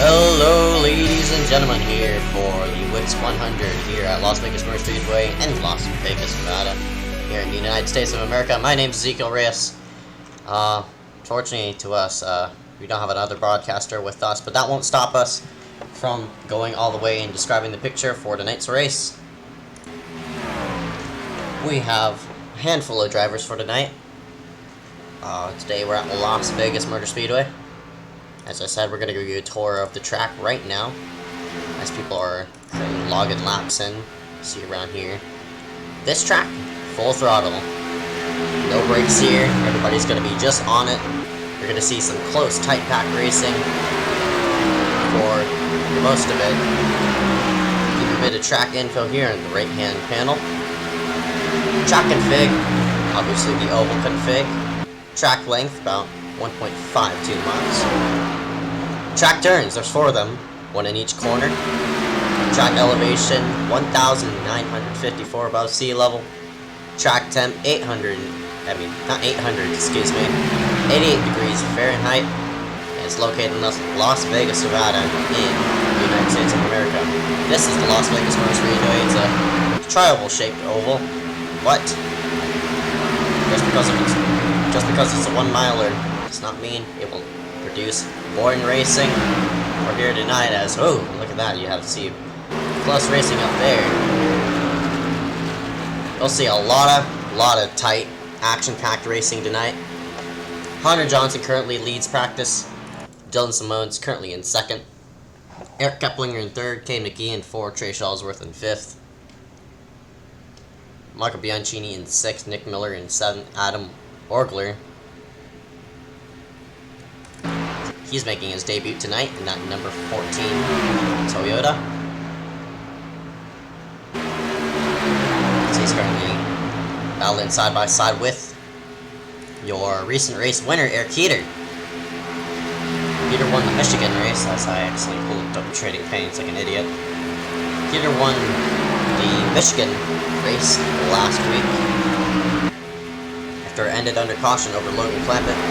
Hello ladies and gentlemen, here for the Wix 100 here at Las Vegas Motor Speedway in Las Vegas, Nevada, here in the United States of America. My name is Ezeckiel Reyes. Fortunately to us, we don't have another broadcaster with us, but that won't stop us from going all the way and describing the picture for tonight's race. We have a handful of drivers for tonight. Today we're at Las Vegas Motor Speedway. As I said, we're going to give you a tour of the track right now, as people are logging laps in. See around here. This track, full throttle. No brakes here. Everybody's going to be just on it. You're going to see some close, tight pack racing for most of it. Give you a bit of track info here in the right-hand panel. Track config, obviously the oval config. Track length, about 1.52 miles. Track turns, there's 4 of them, 1 in each corner. Track elevation, 1,954 above sea level. Track temp, 88 degrees Fahrenheit. And it's located in Las Vegas, Nevada, in the United States of America. This is the Las Vegas Motor Speedway. It's a triangle-shaped oval, but just because it's a 1 miler does not mean it will produce boring racing. We're here tonight as, oh, look at that, you have to see close racing up there. You'll see a lot of tight, action-packed racing tonight. Hunter Johnson currently leads practice. Dylan Simone's currently in 2nd. Eric Keplinger in 3rd. Kay McGee in 4th. Trey Shallsworth in 5th. Michael Bianchini in 6th. Nick Miller in 7th. Adam Orgler. He's making his debut tonight in that number 14 Toyota. So he's currently battling side by side with your recent race winner, Eric Heater. Heater won the Michigan race, as I actually pulled up Trading Paints like an idiot. Heater won the Michigan race last week after it ended under caution over Logan Clampitt.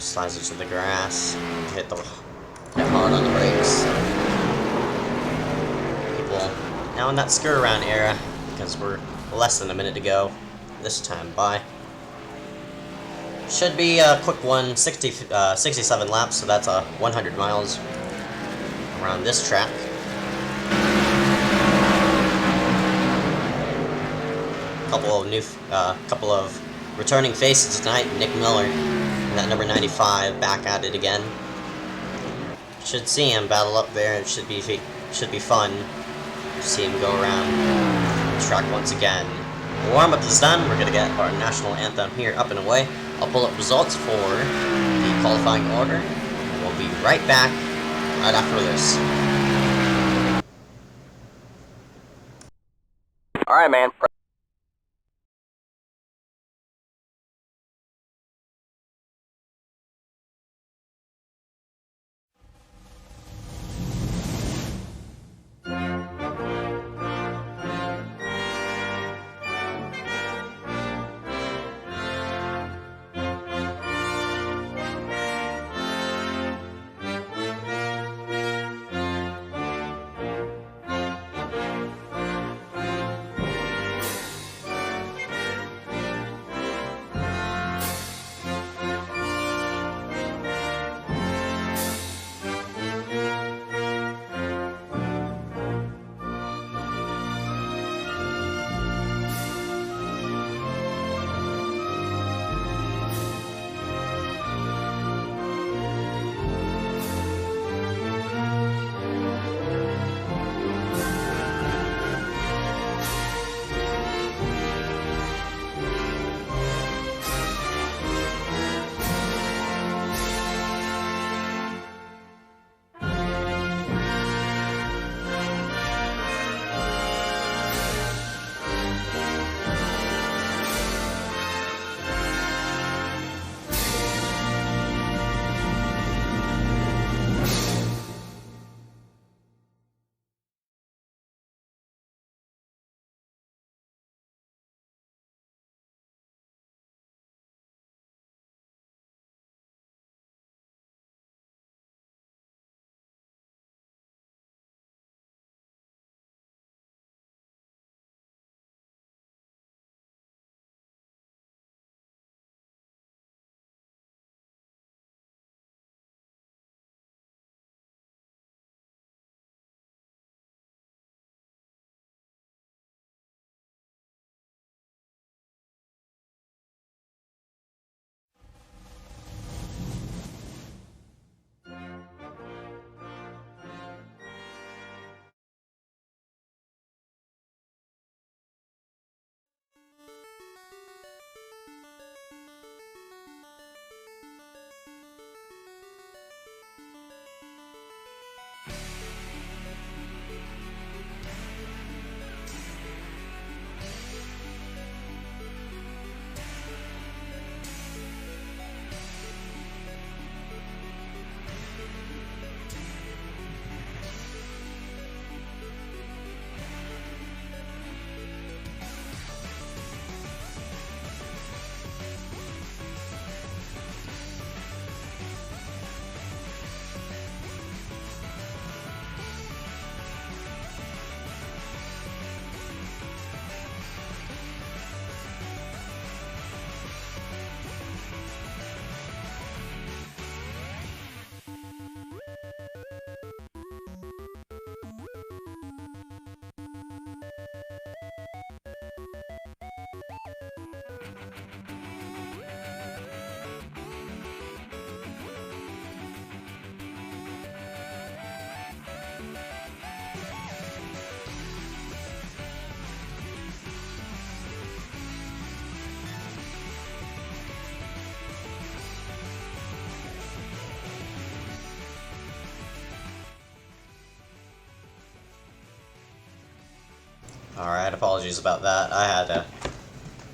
Slides into the grass, hit hard on the brakes. People now in that skirt around era, because we're less than a minute to go this time by. Should be a quick one, 67 laps, so that's 100 miles around this track. Couple of returning faces tonight. Nick Miller. That number 95 back at it again. Should see him battle up there. It should be fun to see him go around the track once again. Warm up is done. We're gonna get our national anthem here up and away. I'll pull up results for the qualifying order. We'll be right back right after this. All right, man. Alright, apologies about that. I had to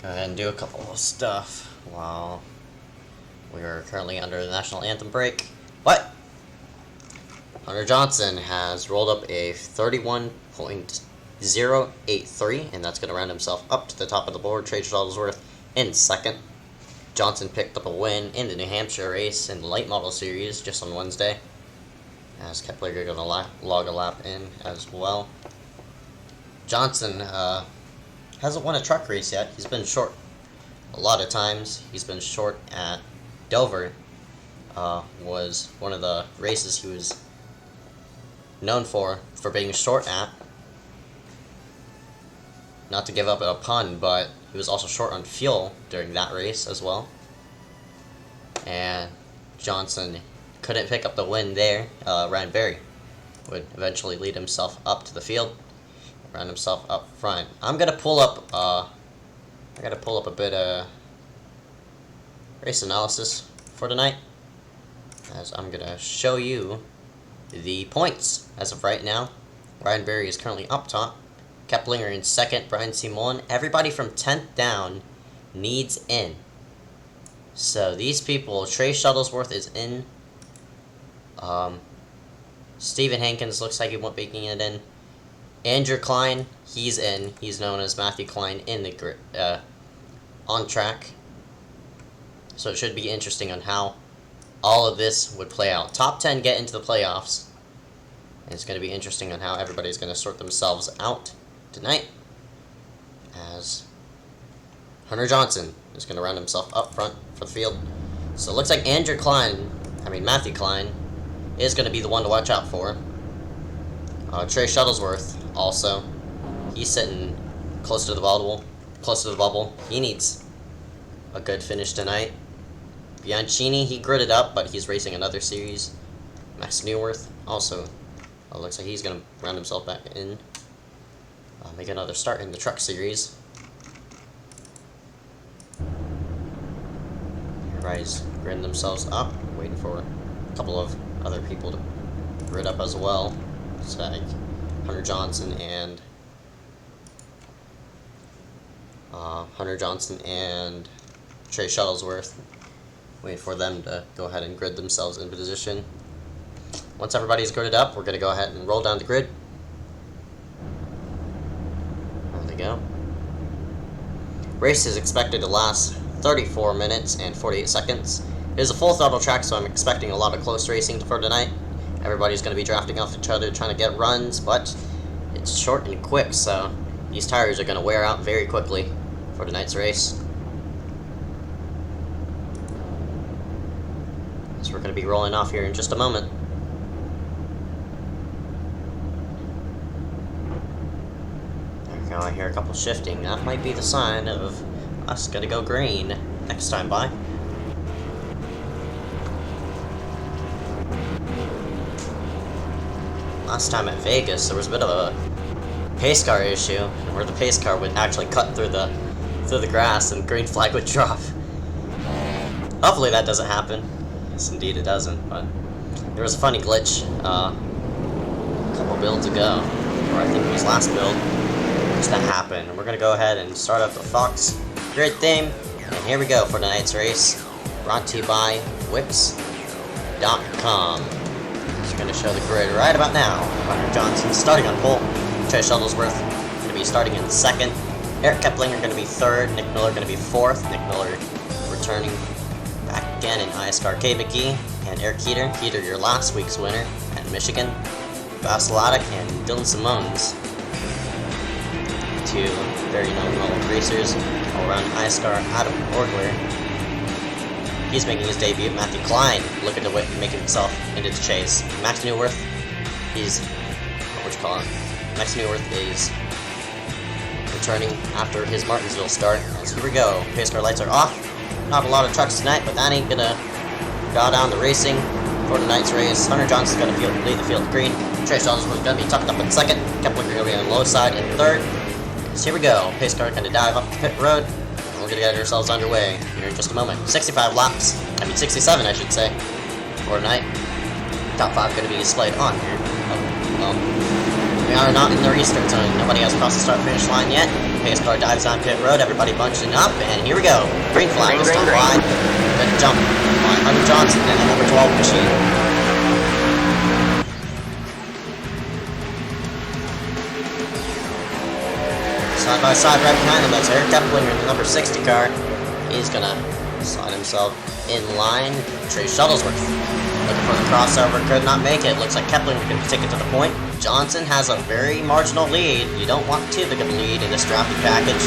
go ahead and do a couple of stuff while we are currently under the national anthem break. What? Hunter Johnson has rolled up a 31.083, and that's going to round himself up to the top of the board. Trey Shuttlesworth in second. Johnson picked up a win in the New Hampshire race in the late model series just on Wednesday, as Keplinger going to log a lap in as well. Johnson hasn't won a truck race yet. He's been short a lot of times. He's been short at Dover. Was one of the races he was known for being short at. Not to give up a pun, but he was also short on fuel during that race as well. And Johnson couldn't pick up the win there. Ryan Berry would eventually lead himself up to the field, round himself up front. I'm gonna pull up. I gotta pull up a bit of race analysis for tonight, as I'm gonna show you the points as of right now. Ryan Berry is currently up top. Keplinger in second. Brian C. Mullen. Everybody from 10th down needs in. So these people, Trey Shuttlesworth is in. Stephen Hankins looks like he won't be making it in. Andrew Klein, he's in. He's known as Matthew Klein in the on track. So it should be interesting on how all of this would play out. Top 10 get into the playoffs. And it's going to be interesting on how everybody's going to sort themselves out tonight, as Hunter Johnson is going to round himself up front for the field. So it looks like Matthew Klein is going to be the one to watch out for. Trey Shuttlesworth also, he's sitting close to the bubble. He needs a good finish tonight. Bianchini, he gridded up, but he's racing another series. Max Newworth also looks like he's going to round himself back in. Make another start in the truck series. Everybody's gridding themselves up, waiting for a couple of other people to grid up as well. It's like Hunter Johnson and Trey Shuttlesworth. Waiting for them to go ahead and grid themselves in position. Once everybody's gridded up, we're going to go ahead and roll down the grid. There they go. Race is expected to last 34 minutes and 48 seconds. It is a full throttle track, so I'm expecting a lot of close racing for tonight. Everybody's going to be drafting off each other, trying to get runs, but it's short and quick, so these tires are going to wear out very quickly for tonight's race. So we're going to be rolling off here in just a moment. There we go, I hear a couple shifting. That might be the sign of us going to go green next time by. Last time at Vegas, there was a bit of a pace car issue, where the pace car would actually cut through the grass and green flag would drop. Hopefully that doesn't happen. Yes, indeed it doesn't, but there was a funny glitch a couple builds ago, or I think it was last build, which that happened. And we're going to go ahead and start up the Fox grid theme, and here we go for tonight's race, brought to you by Wix.com. Going to show the grid right about now. Hunter Johnson starting on pole. Trey Shuttlesworth going to be starting in second. Eric Keplinger going to be third. Nick Miller going to be fourth. Nick Miller returning back again in iSCAR K-McGee. And Eric Keeter, your last week's winner at Michigan. Vasiladic and Dylan Simones, two very known racers all around iSCAR. Adam Orgler, he's making his debut. Matthew Klein looking to make himself into the chase. Max Newworth, Max Newworth is returning after his Martinsville start. As here we go. Pace car lights are off. Not a lot of trucks tonight, but that ain't gonna draw down the racing for tonight's race. Hunter Johnson's gonna lead the field green. Trey Shuttlesworth's gonna be tucked up in second. Keplinger gonna be on the low side in third. So here we go. Pace car gonna dive up the pit road. We're going to get ourselves underway here in just a moment. 65 laps, 67 I should say, for tonight. Top 5 going to be displayed on here. We are not in the restart zone. Nobody has crossed the start-finish line yet. Pace car dives on pit road. Everybody bunching up, and here we go. Green flag. Still wide. Good jump by Hunter Johnson and the number 12 machine. Side by side right behind him, that's Eric Deplinger in the number 60 car. He's gonna slide himself in line. Trey Shuttlesworth looking for the crossover, could not make it. Looks like Keplinger can take it to the point. Johnson has a very marginal lead. You don't want too big of a lead in this drafty package.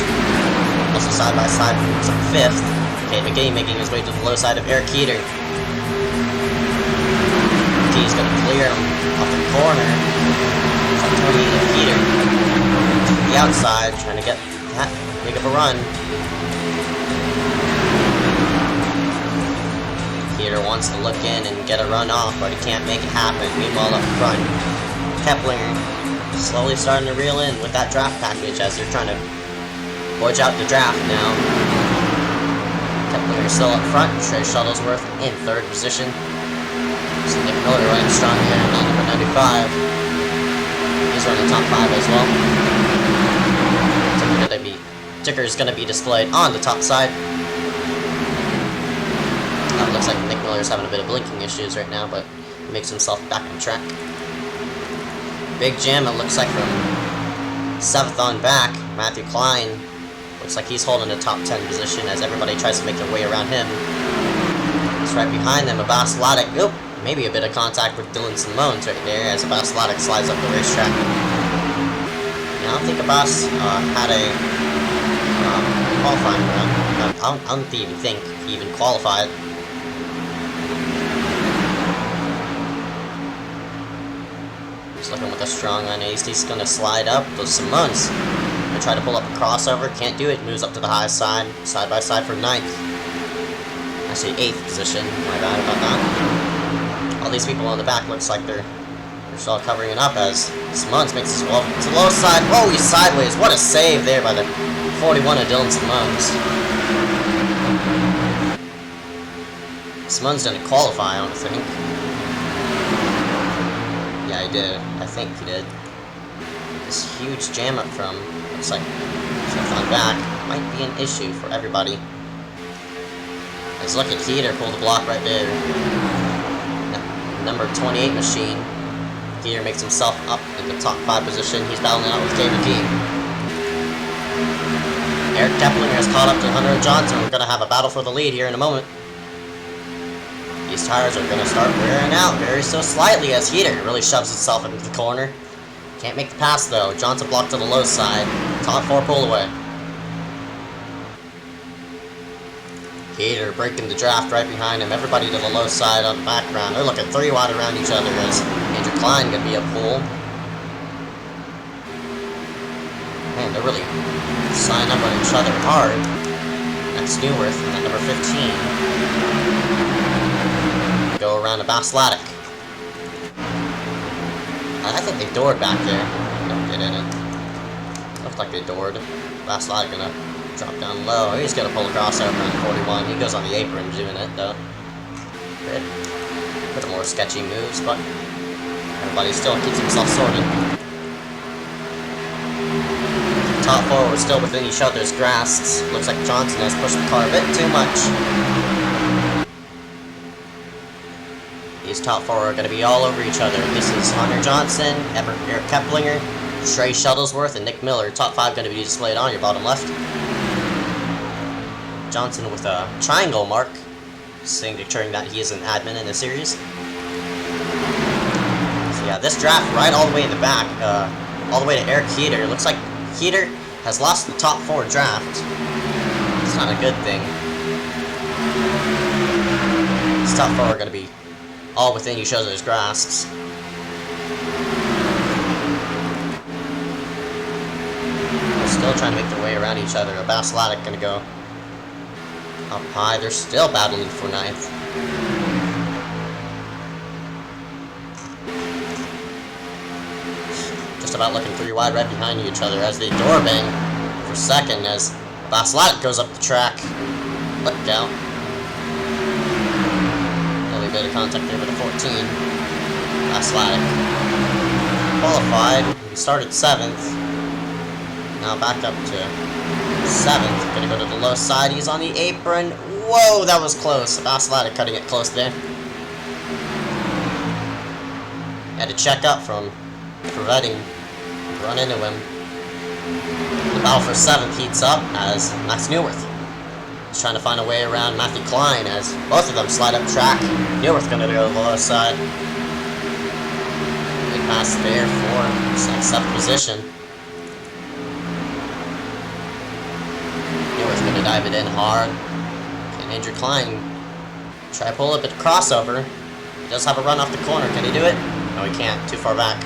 Also side by side from 5th. Okay, McGee making his way to the low side of Eric Keeter. He's gonna clear him off the corner. It's like Tony Keeter. The outside, trying to get that big of a run. Peter wants to look in and get a run off, but he can't make it happen. Meanwhile, up front, Keplinger slowly starting to reel in with that draft package as they're trying to forge out the draft now. Keplinger still up front. Trey Shuttlesworth in 3rd position. So Nick Miller running strong here on number 95. He's running top 5 as well. Ticker is going to be displayed on the top side. Looks like Nick Miller's having a bit of blinking issues right now, but he makes himself back on track. Big jam, it looks like from 7th on back. Matthew Klein looks like he's holding the top 10 position as everybody tries to make their way around him. It's right behind them, Abbas Laddick. Oop, maybe a bit of contact with Dylan Simones right there as Abbas Laddick slides up the racetrack. I don't think Abbas had a qualifying run. I don't even think he even qualified. He's looking with a strong line. He's going to slide up. Those Simones gonna try to pull up a crossover. Can't do it. Moves up to the high side. Side by side for 9th. Actually 8th position. My bad about that. All these people on the back looks like they're still covering it up as Simones makes his way to the low side. Oh, he's sideways. What a save there by the 41 of Dylan Simones. Simones didn't qualify, I don't think. Yeah, he did. I think he did. This huge jam up from, looks like, 5th on back might be an issue for everybody. Let's look at Keeter, pull the block right there. Number 28 machine. Keeter makes himself up in the top 5 position. He's battling out with Dave McGee. Eric Keplinger has caught up to Hunter Johnson. We're going to have a battle for the lead here in a moment. These tires are going to start wearing out very so slightly as Keeter really shoves himself into the corner. Can't make the pass though. Johnson blocked to the low side. Top 4 pull away. Keeter breaking the draft right behind him. Everybody to the low side on the background. They're looking 3 wide around each other as Andrew Klein going to be a pull. Man, they're really signing up on each other hard. That's Newworth at number 15. Go around to Abbas Laddick. I think they doored back there. No, they didn't. Looked like they doored. Abbas Laddick gonna drop down low. He's gonna pull a crossover on 41. He goes on the apron doing it though. Bit more sketchy moves, but everybody still keeps himself sorted. Top 4 are still within each other's grasps. Looks like Johnson has pushed the car a bit too much. These top 4 are going to be all over each other. This is Hunter Johnson, Eric Keplinger, Trey Shuttlesworth, and Nick Miller. Top 5 going to be displayed on your bottom left. Johnson with a triangle mark, signaling that he is an admin in the series. So yeah, this draft right all the way in the back, all the way to Eric Keeter. Looks like Keeter has lost the top 4 draft. It's not a good thing. These top 4 are going to be all within each other's grasps. They're still trying to make their way around each other. Abbas Laddick going to go up high. They're still battling for 9th. Just about looking 3 wide right behind each other as they door bang for 2nd as Abbas Laddick goes up the track. Let go. A bit of contact there with the 14. Abbas Laddick. qualified. He started 7th. Now back up to 7th. Gonna go to the low side. He's on the apron. Whoa, that was close. Vacillatic cutting it close there. Had to check up from preventing run into him. The battle for 7th heats up as Max Neuwirth is trying to find a way around Matthew Klein as both of them slide up track. Neuwirth gonna go to the low side. Big pass there for 7th position. Neuwirth's gonna dive it in hard. Can Andrew Klein try to pull a bit of crossover? He does have a run off the corner. Can he do it? No, he can't. Too far back.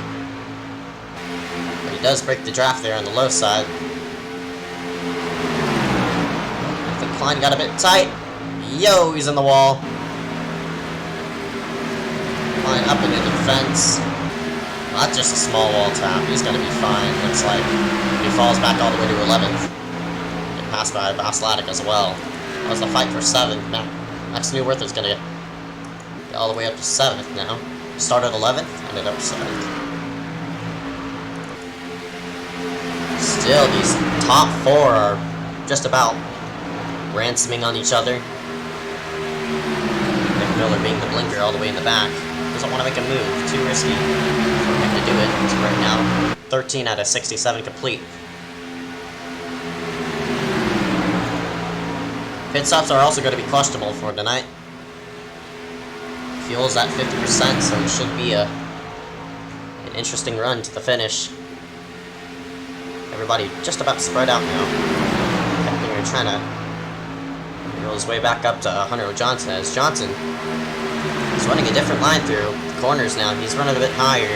But he does break the draft there on the low side. I think Klein got a bit tight. Yo, he's in the wall. Klein up into the fence. Well, that's just a small wall tap. He's going to be fine, looks like. He falls back all the way to 11th. Get passed by Vacillatic as well. That was the fight for 7th. Max Neuwirth is going to get all the way up to 7th now. Started 11th, ended up 7th. Still, these top 4 are just about ransoming on each other. Nick Miller being the blinker all the way in the back. Doesn't want to make a move. Too risky for him to do it. So right now, 13 out of 67 complete. Pit stops are also going to be questionable for tonight. Fuel's at 50%, so it should be an interesting run to the finish. Everybody just about spread out now. Keplinger trying to roll his way back up to Hunter Johnson as Johnson is running a different line through the corners now. He's running a bit higher.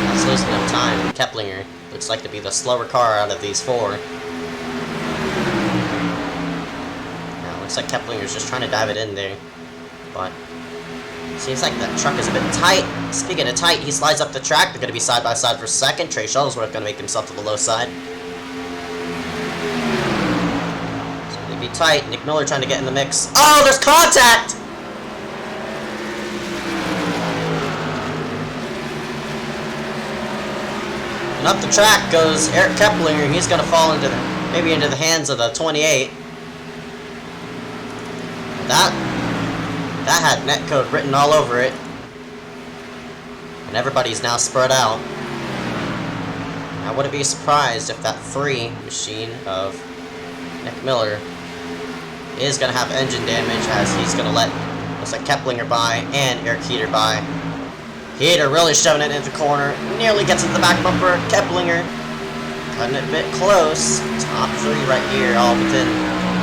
That's losing him time. Keplinger looks like to be the slower car out of these 4. Now, looks like Keplinger's just trying to dive it in there. But seems like that truck is a bit tight. Speaking of tight, he slides up the track. They're going to be side by side for 2nd. Trey Shuttlesworth going to make himself to the low side. It's going to be tight. Nick Miller trying to get in the mix. Oh, there's contact! And up the track goes Eric Keplinger. He's going to fall into maybe into the hands of the 28. That had netcode written all over it. And everybody's now spread out. I wouldn't be surprised if that 3 machine of Nick Miller is going to have engine damage as he's going to let, looks like Keplinger by and Eric Heater by. Heater really shoving it into the corner. Nearly gets into the back bumper. Keplinger cutting it a bit close. Top 3 right here, all within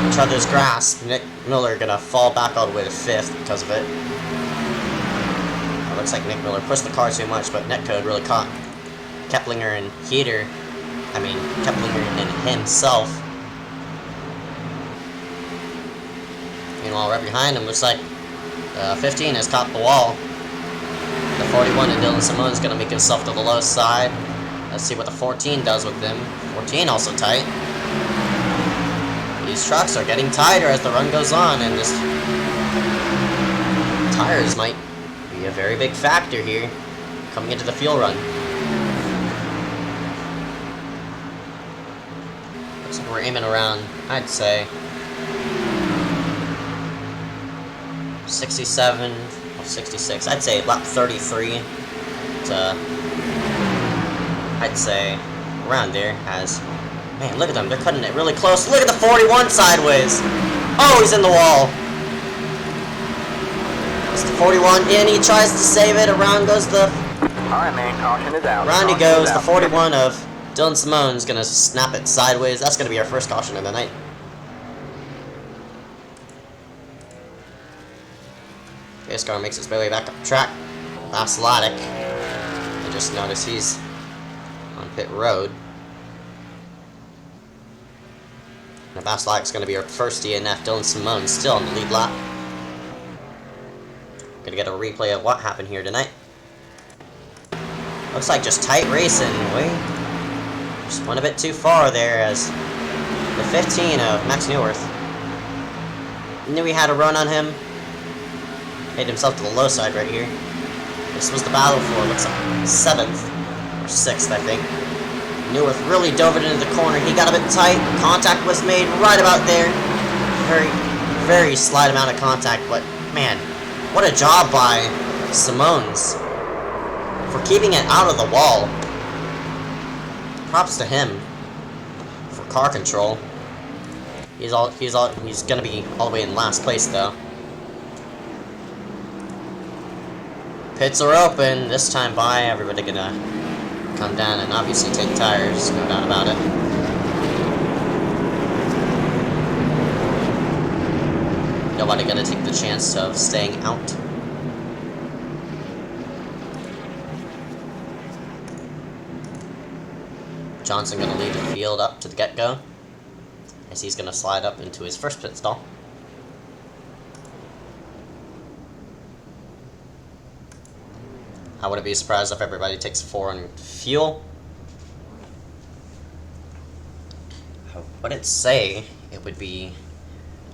each other's grasp. Nick Miller gonna fall back all the way to 5th because of it. It looks like Nick Miller pushed the car too much, but netcode really caught Keplinger and Heater. Keplinger and himself. Meanwhile, right behind him, looks like 15 has caught the wall. The 41 and Dylan Simone's gonna make himself to the low side. Let's see what the 14 does with them. 14 also tight. These trucks are getting tighter as the run goes on, and this tires might be a very big factor here coming into the fuel run. Looks like we're aiming around, I'd say, 67, 66. I'd say lap 33 to, I'd say, around there as... Man, look at them. They're cutting it really close. Look at the 41 sideways. Oh, he's in the wall. It's the 41 in. He tries to save it. Around goes the... Alright, man. Caution is out. Around he goes. The 41 of Dylan Simone's going to snap it sideways. That's going to be our first caution of the night. iSCAR makes its way back up the track. Vacillatic. I just noticed he's on pit road. Now Vacillatic's going to be our first DNF. Dylan Simone still on the lead lap. Gonna get a replay of what happened here tonight. Looks like just tight racing. We just went a bit too far there as the 15 of Max Neuwirth knew he had a run on him. Made himself to the low side right here. The This was the battle for, looks like, 7th or 6th, I think. Neuwirth really dove it into the corner. He got a bit tight. Contact was made right about there. Very, very slight amount of contact, but man, what a job by Simons for keeping it out of the wall. Props to him for car control. He's gonna be all the way in last place though. Pits are open this time by. Everybody gonna come down and obviously take tires, no doubt about it. Nobody gonna take the chance of staying out. Johnson gonna lead the field up to the get-go, as he's gonna slide up into his first pit stall. I wouldn't be surprised if everybody takes 4 on fuel. I wouldn't say it would be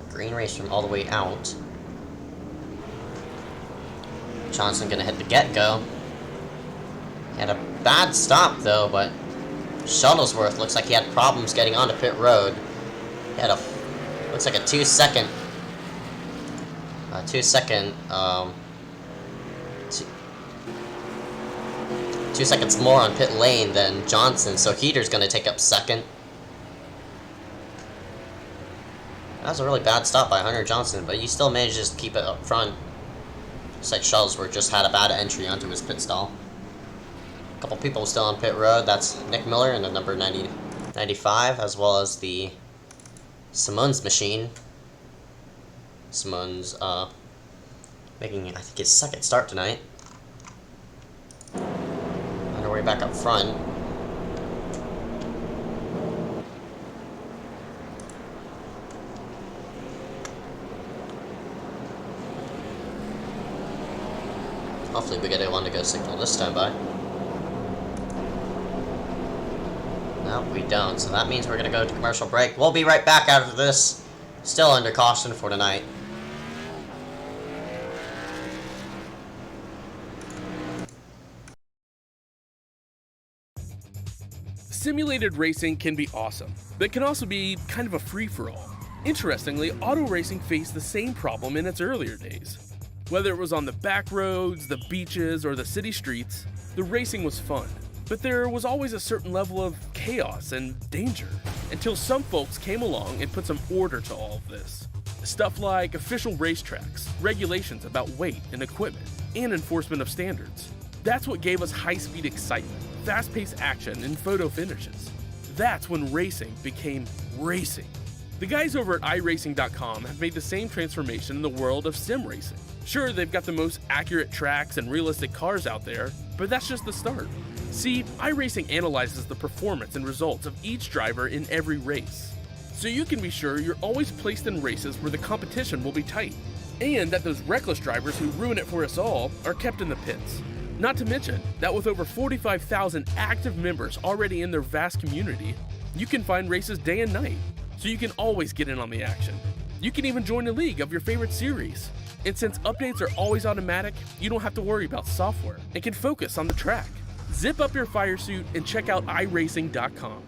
a green race from all the way out. Johnson gonna hit the get-go. He had a bad stop though, but Shuttlesworth looks like he had problems getting onto pit road. He had looks like a 2 second two seconds more on pit lane than Johnson, so Heater's gonna take up second. That was a really bad stop by Hunter Johnson, but he still manages to keep it up front. Looks like Shuttlesworth just had a bad entry onto his pit stall. A couple people still on pit road. That's Nick Miller in the number 95, as well as the Simons machine. Simons making, I think, his second start tonight. Underway back up front. Hopefully we get a one-to-go signal this time by. No, we don't, so that means we're gonna go to commercial break. We'll be right back after this. Still under caution for tonight. Simulated racing can be awesome, but can also be kind of a free-for-all. Interestingly, auto racing faced the same problem in its earlier days. Whether it was on the back roads, the beaches, or the city streets, the racing was fun. But there was always a certain level of chaos and danger, until some folks came along and put some order to all of this. Stuff like official racetracks, regulations about weight and equipment, and enforcement of standards. That's what gave us high-speed excitement, fast-paced action, and photo finishes. That's when racing became racing. The guys over at iRacing.com have made the same transformation in the world of sim racing. Sure, they've got the most accurate tracks and realistic cars out there, but that's just the start. See, iRacing analyzes the performance and results of each driver in every race, so you can be sure you're always placed in races where the competition will be tight, and that those reckless drivers who ruin it for us all are kept in the pits. Not to mention that with over 45,000 active members already in their vast community, you can find races day and night, so you can always get in on the action. You can even join a league of your favorite series. And since updates are always automatic, you don't have to worry about software and can focus on the track. Zip up your fire suit and check out iRacing.com.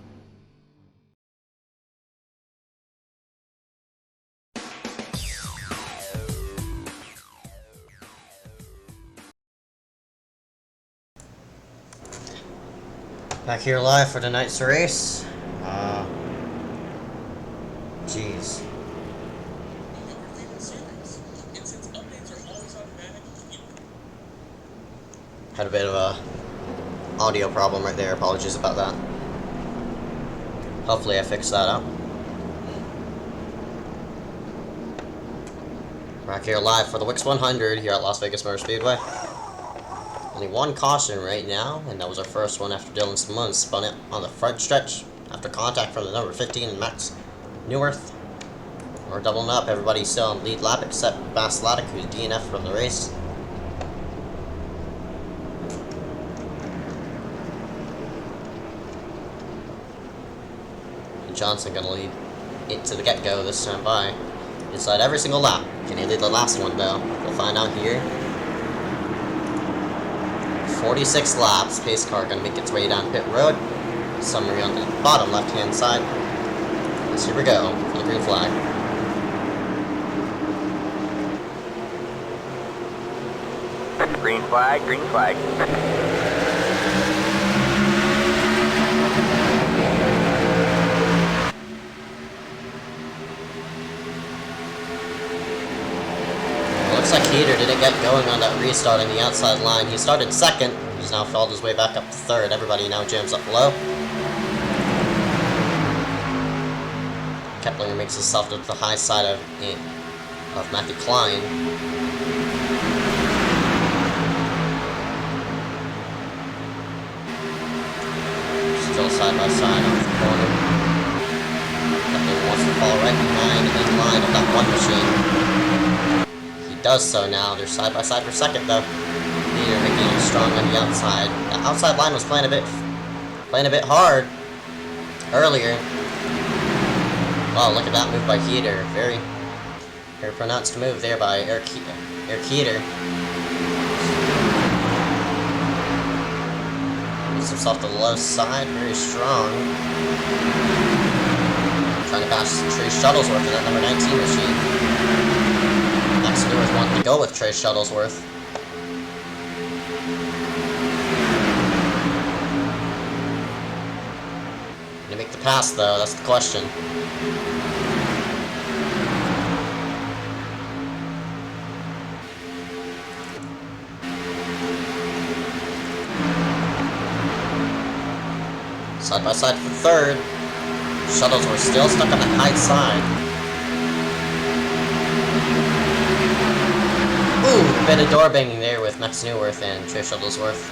Back here live for tonight's race. Jeez. Had a bit of a audio problem right there. Apologies about that. Hopefully I fixed that out. Back here live for the Wix 100 here at Las Vegas Motor Speedway. Only one caution right now, and that was our first one after Dylan Simons spun it on the front stretch after contact from the number 15 Max Neuwirth. We're doubling up. Everybody's still on lead lap except Baslatic, who's DNF from the race. And Johnson gonna lead it to the get-go this time by. Inside every single lap. Can he lead the last one though? We'll find out here. 46 laps. Pace car gonna make its way down pit road. Summary on the bottom left-hand side. So here we go for the green flag. Green flag, green flag. Looks like Heater didn't get going on that restart on the outside line. He started second. He's now followed his way back up to third. Everybody now jams up low. Keplinger makes himself to the high side of Matthew Klein. Still side by side off the corner. Keplinger wants to fall right behind in line of that one machine. He does so now. They're side by side for second though. Heater making it strong on the outside. The outside line was playing a bit hard earlier. Wow, look at that move by Heater. Very pronounced move there by Eric Heater. Moves himself to the low side, very strong. Trying to pass Trace Shuttlesworth in that number 19 machine. Max Newirth wanted to go with Trace Shuttlesworth. Gonna make the pass though, that's the question. Side by side for third. Shuttles were still stuck on the high side. Ooh, bit of door banging there with Max Newirth and Trey Shuttlesworth.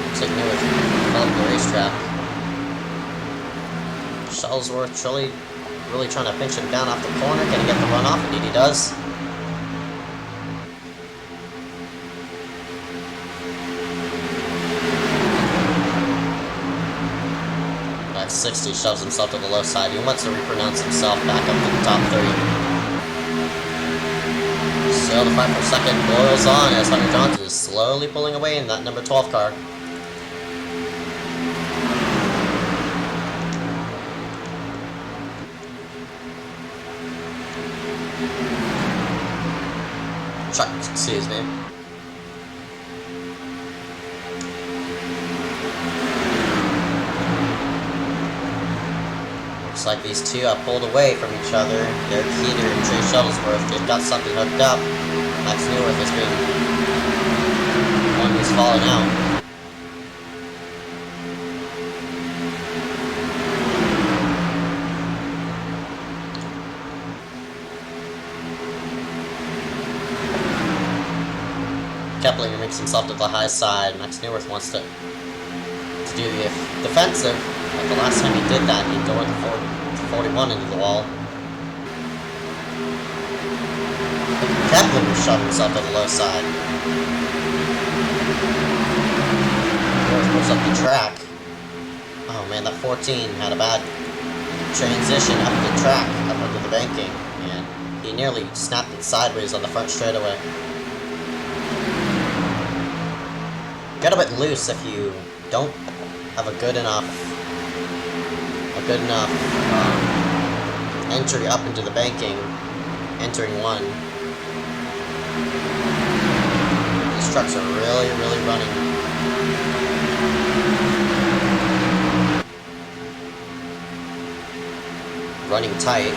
Looks like Newirth fell up the racetrack. Shuttlesworth really trying to pinch him down off the corner. Can he get the run off? Indeed he does. 60 shoves himself to the low side. He wants to repronounce himself back up to the top 3. So the fight per second boils on as Hunter Johnson is slowly pulling away in that number 12 car. Chuck, excuse me. Looks like these two have pulled away from each other. Derek Heater and Trey Shuttlesworth, they've got something hooked up. Max Newirth has been one who's fallen out. Keplinger makes himself to the high side. Max Newirth wants to do the defensive. But the last time he did that, he'd go with the 41 into the wall. Keplinger shoved himself to the low side. Newirth moves up the track. Oh man, that 14 had a bad transition up the track, up under the banking, and he nearly snapped it sideways on the front straightaway. Get a bit loose if you don't have a good enough entry up into the banking, entering one. These trucks are really running tight.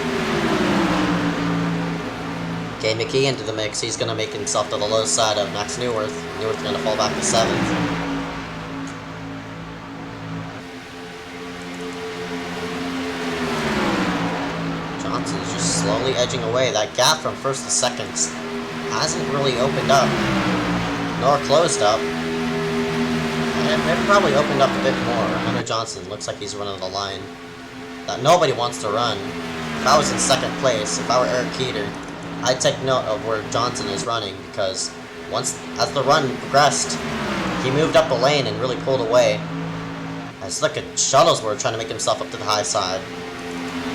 Okay, McKee into the mix. He's gonna make himself to the low side of Max Newirth. Newirth's gonna fall back to 7th. Johnson's just slowly edging away. That gap from first to second hasn't really opened up, nor closed up. It probably opened up a bit more. Hunter Johnson looks like he's running the line that nobody wants to run. If I was in second place, if I were Eric Heater, I'd take note of where Johnson is running, because as the run progressed, he moved up a lane and really pulled away. As look at Shuttlesworth trying to make himself up to the high side.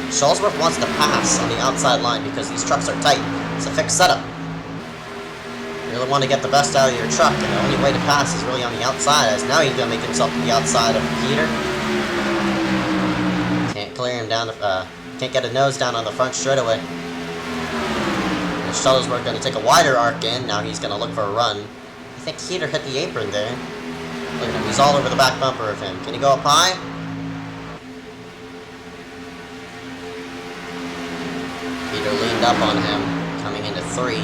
Shuttlesworth wants to pass on the outside line because these trucks are tight. It's a fixed setup. really want to get the best out of your truck, and the only way to pass is really on the outside, as now he's going to make himself to the outside of the heater. Can't clear him down, can't get a nose down on the front straightaway. The Shuttlesworth going to take a wider arc in, now he's going to look for a run. I think heater hit the apron there. Look at him, he's all over the back bumper of him. Can he go up high? Heater leaned up on him, coming into 3.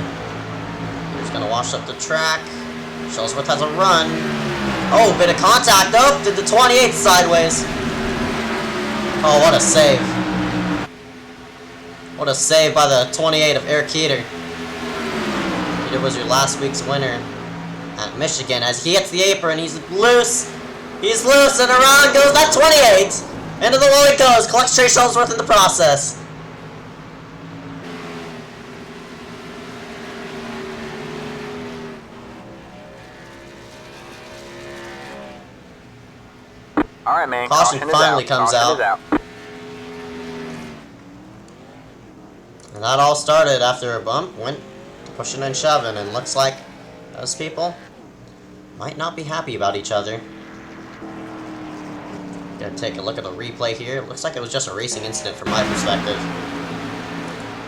He's gonna wash up the track. Shuttlesworth has a run. Oh, bit of contact. Oh, did the 28 sideways. Oh, what a save. What a save by the 28 of Eric Heater. Heater was your last week's winner at Michigan. As he hits the apron, he's loose. He's loose, and around goes that 28. Into the wall he goes. Collects Chase Shuttlesworth in the process. Alright, man. Caution finally comes out. And that all started after a bump, went pushing and shoving, and looks like those people might not be happy about each other. Gotta take a look at the replay here. It looks like it was just a racing incident from my perspective.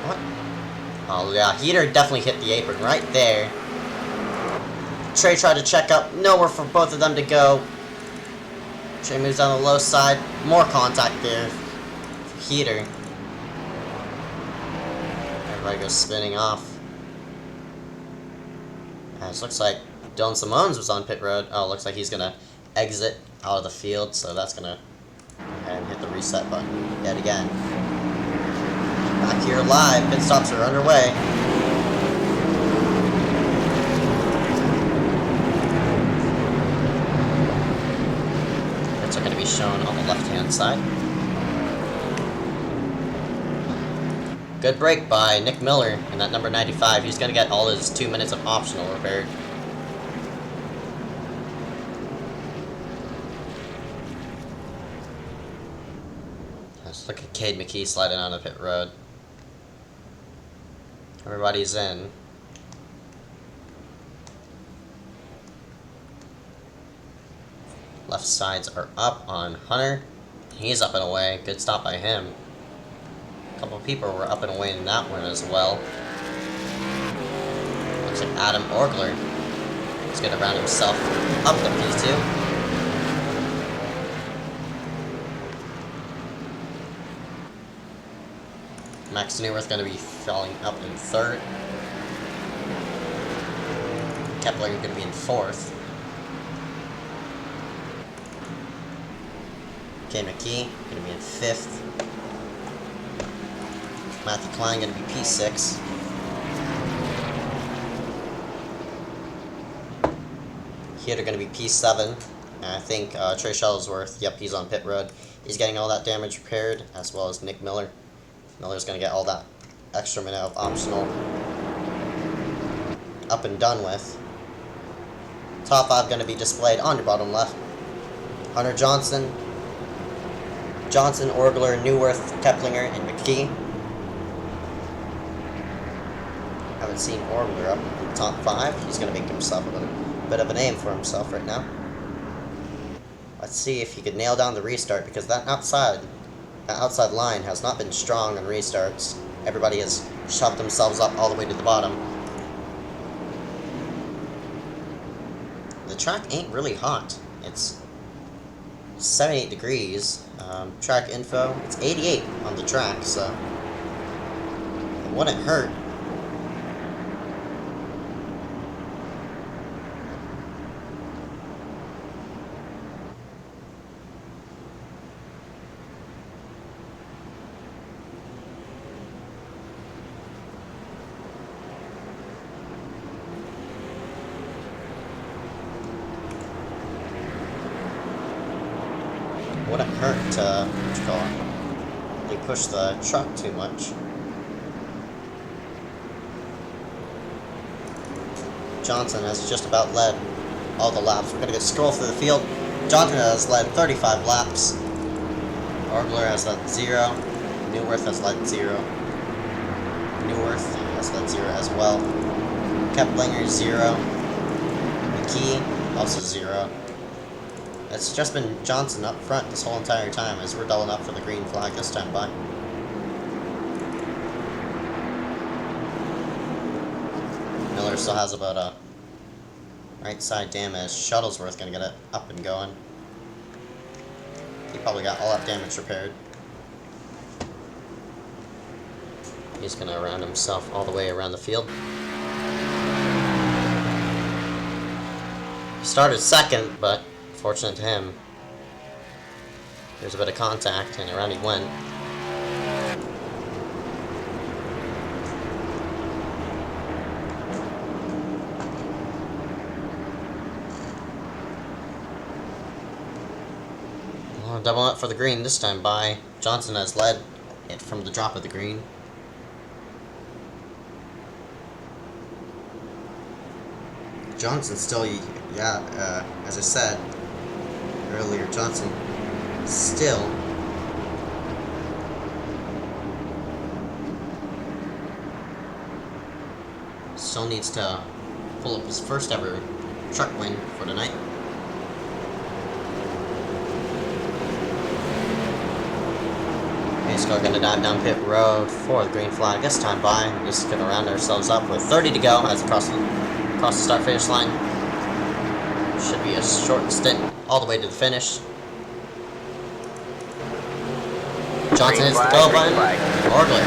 What? Oh yeah, Heater definitely hit the apron right there. Trey tried to check up, nowhere for both of them to go. Trey moves down the low side, more contact there for Heater. Everybody goes spinning off. This looks like Dylan Simones was on pit road. Oh, looks like he's gonna exit out of the field, so that's gonna go ahead and hit the reset button yet again. Back here live, pit stops are underway. Pits are gonna be shown on the left-hand side. Good break by Nick Miller in that number 95. He's going to get all his 2 minutes of optional repaired. Let's look at Cade McKee sliding on the pit road. Everybody's in. Left sides are up on Hunter. He's up and away. Good stop by him. A couple people were up and away in that one as well. Looks like Adam Orgler is going to round himself up the P2. Max Newworth going to be falling up in 3rd. Kepler going to be in 4th. Cade McKee going to be in 5th. Matthew Klein going to be P6. Heater going to be P7. And I think Trey Shuttlesworth, yep, he's on pit road. He's getting all that damage repaired, as well as Nick Miller. Miller's going to get all that extra minute of optional up and done with. Top 5 going to be displayed on your bottom left. Hunter Johnson, Orgler, Newworth, Keplinger, and McKee. Haven't seen Orgler up in the top 5. He's going to make himself a bit of a name for himself right now. Let's see if he could nail down the restart, because that outside line has not been strong on restarts. Everybody has shoved themselves up all the way to the bottom. The track ain't really hot. It's 78 degrees. Track info, it's 88 on the track, so it wouldn't hurt. Wouldn't hurt to really push the truck too much. Johnson has just about led all the laps. We're going to scroll through the field. Johnson has led 35 laps. Orgler has led 0. Newworth has led 0. Newworth has led 0 as well. Keplinger 0. McKee also 0. It's just been Johnson up front this whole entire time as we're doubling up for the green flag this time by. Miller still has about a right side damage. Shuttlesworth gonna get it up and going. He probably got all that damage repaired. He's gonna round himself all the way around the field. He started second, but fortunate to him, there's a bit of contact and around he went. Well, double up for the green this time by. Johnson has led it from the drop of the green. Johnson still, as I said earlier, Johnson still needs to pull up his first ever truck win for tonight. iSCAR gonna dive down pit road for the green flag this time by. Just gonna round ourselves up with 30 to go as across the start finish line. Should be a short stint all the way to the finish. Johnson hits the go button. Orgler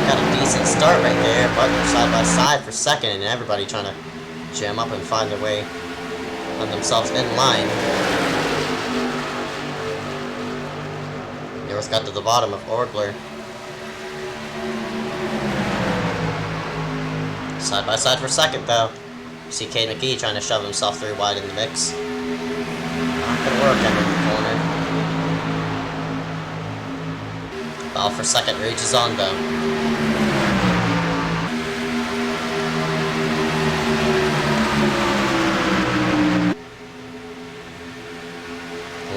got a decent start right there, but they're side by side for second, and everybody trying to jam up and find their way on themselves in line. North got to the bottom of Orgler. Side by side for second, though. You see Cade McGee trying to shove himself through wide in the mix. Not gonna work under the corner. Battle for second rages on, though.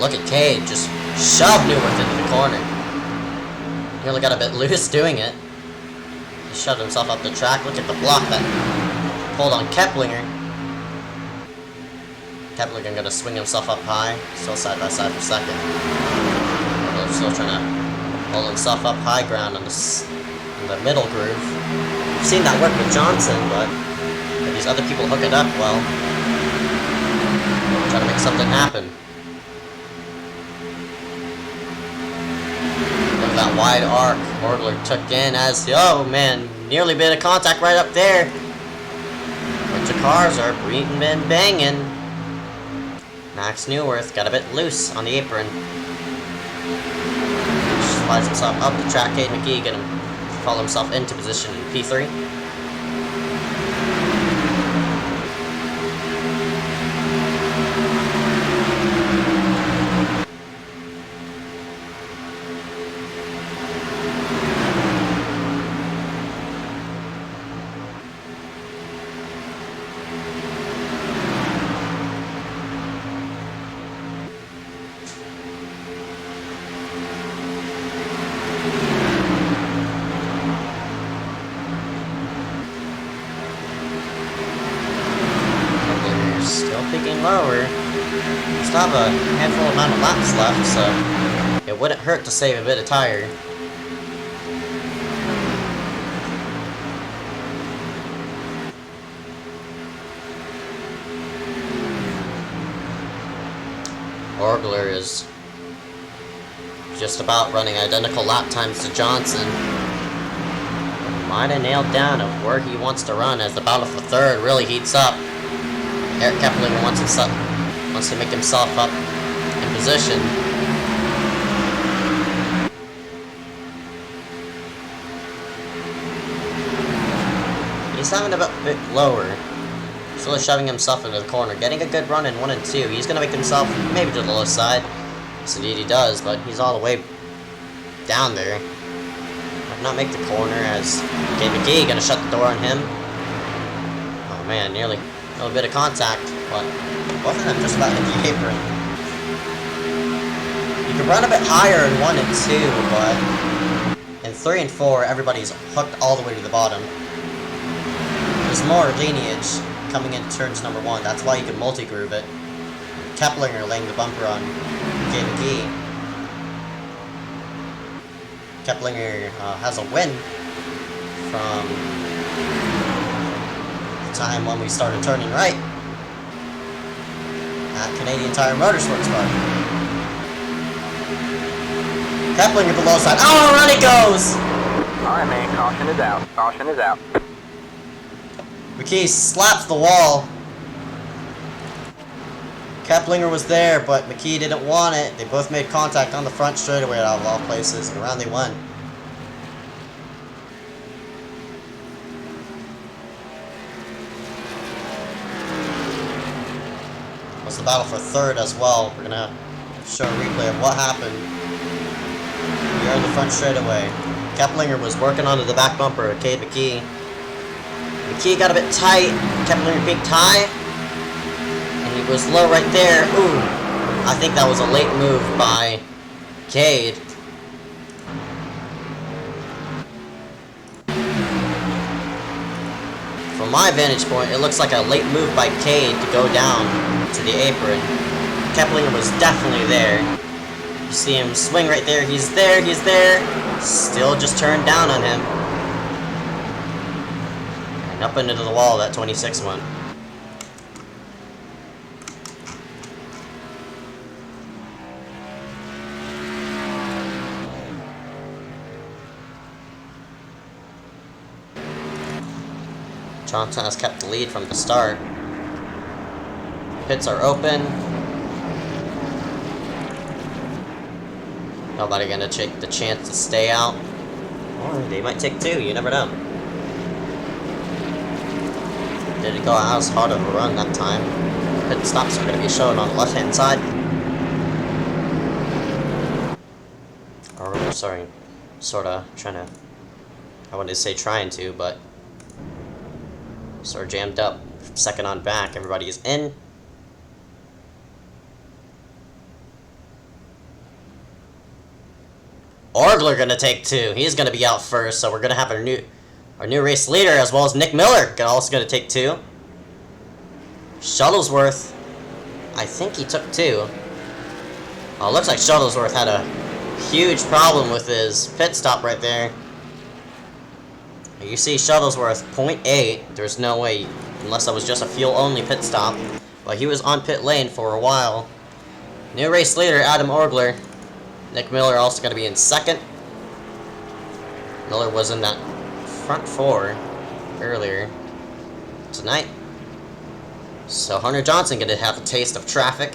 Look at Cade, just shoved Newworth into the corner. Nearly got a bit loose doing it. He shoved himself up the track. Look at the block that pulled on Keplinger. Keplinger gonna swing himself up high. Still side by side for second. They're still trying to hold himself up high ground on the middle groove. We've seen that work with Johnson, but if these other people hook it up, well, try to make something happen. That wide arc Orgler took in as, oh man, nearly bit of contact right up there. Bunch of cars are beating and banging. Max Newworth got a bit loose on the apron. Slides himself up the track. Cade McGee gonna fall himself into position in P3. Peaking lower. Still have a handful amount of laps left, so it wouldn't hurt to save a bit of tire. Orgler is just about running identical lap times to Johnson. Might have nailed down of where he wants to run as the battle for third really heats up. Eric Keplinger wants to make himself up in position. He's having a bit lower. Still shoving himself into the corner. Getting a good run in 1 and 2. He's going to make himself maybe to the low side. Yes, indeed he does, but he's all the way down there. Might not make the corner as Cade McGee going to shut the door on him. Oh man, nearly a bit of contact, but both of them just about hit the apron. You can run a bit higher in 1 and 2, but in 3 and 4, everybody's hooked all the way to the bottom. there's more lineage coming into turns number 1. That's why you can multi-groove it. Keplinger laying the bumper on Cade McKee. Keplinger has a win from the time when we started turning right at Canadian Tire Motorsports Park. Keplinger below side. Oh, run it goes! Alright, man, caution is out. Caution is out. McKee slaps the wall. Keplinger was there, but McKee didn't want it. They both made contact on the front straightaway out of all places, and around they went. It was the battle for third as well. We're gonna show a replay of what happened here in the front straightaway. Keplinger was working onto the back bumper of Cade McKee. McKee got a bit tight. Keplinger peaked high. And he was low right there. Ooh. I think that was a late move by Cade. From my vantage point, it looks like a late move by Cade to go down to the apron. Keplinger was definitely there. You see him swing right there. He's there. He's there. Still just turned down on him. And up into the wall that 26 went. Johnson has kept the lead from the start. Pits are open. Nobody gonna take the chance to stay out. Or they might take two, you never know. Didn't go as hard of a run that time. Pit stops are gonna be shown on the left hand side. Or sorry, sorta trying to, I wanted to say trying to, but sort of jammed up. Second on back, everybody is in. Orgler gonna take two. He's gonna be out first, so we're gonna have our new race leader as well as Nick Miller also gonna take two. Shuttlesworth, I think he took two. Oh, it looks like Shuttlesworth had a huge problem with his pit stop right there. You see Shuttlesworth 0.8. There's no way, unless that was just a fuel-only pit stop. But he was on pit lane for a while. New race leader, Adam Orgler. Nick Miller also going to be in second. Miller was in that front four earlier tonight. So Hunter Johnson going to have a taste of traffic.